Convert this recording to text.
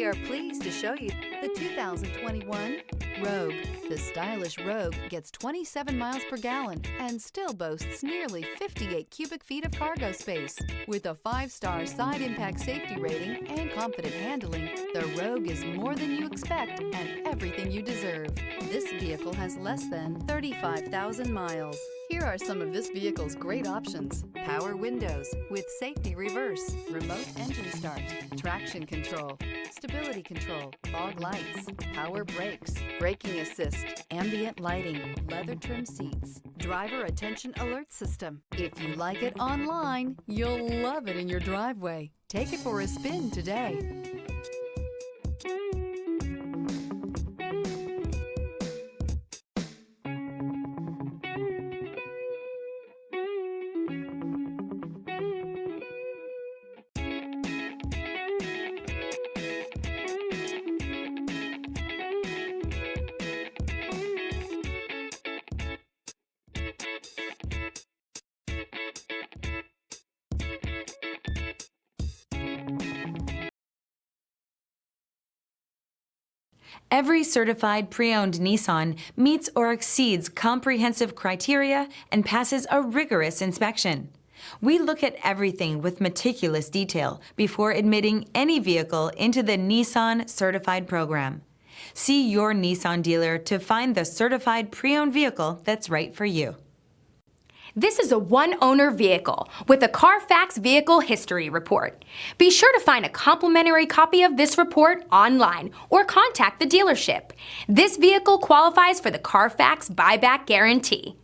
We are pleased to show you the 2021 Rogue. The stylish Rogue gets 27 miles per gallon and still boasts nearly 58 cubic feet of cargo space. With a 5-star side impact safety rating and confident handling, the Rogue is more than you expect and everything you deserve. This vehicle has less than 35,000 miles. Here are some of this vehicle's great options: power windows with safety reverse, remote engine start, traction control, stability control, fog lights, power brakes, braking assist, ambient lighting, leather trim seats, driver attention alert system. If you like it online, you'll love it in your driveway. Take it for a spin today. Every certified pre-owned Nissan meets or exceeds comprehensive criteria and passes a rigorous inspection. We look at everything with meticulous detail before admitting any vehicle into the Nissan Certified program. See your Nissan dealer to find the certified pre-owned vehicle that's right for you. This is a one-owner vehicle with a Carfax Vehicle History Report. Be sure to find a complimentary copy of this report online or contact the dealership. This vehicle qualifies for the Carfax Buyback Guarantee.